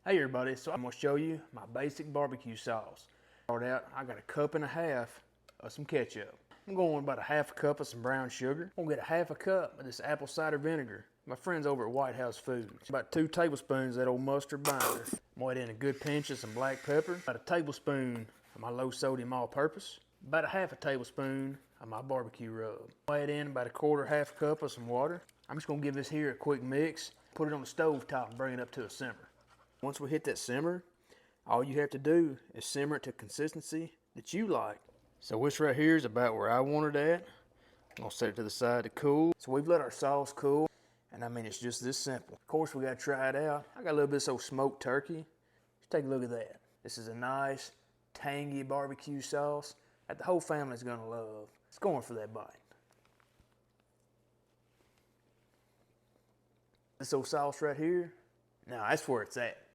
Hey everybody, so I'm gonna show you my basic barbecue sauce. Start out, I got a cup and a half of some ketchup. I'm going with about a half a cup of some brown sugar. I'm gonna get a half a cup of this apple cider vinegar. My friends over at White House Foods. About 2 tablespoons of that old mustard binder. I'm gonna add in a good pinch of some black pepper. About a tablespoon of my low sodium all-purpose. About a half a tablespoon of my barbecue rub. I'll add in about a half a cup of some water. I'm just gonna give this here a quick mix. Put it on the stove top and bring it up to a simmer. Once we hit that simmer, all you have to do is simmer it to consistency that you like. So this right here is about where I want it at. I'm gonna set it to the side to cool. So we've let our sauce cool, and I mean it's just this simple. Of course we gotta try it out. I got a little bit of some smoked turkey. Just take a look at that. This is a nice, tangy barbecue sauce that the whole family's gonna love. It's going for that bite. This old sauce right here, now that's where it's at.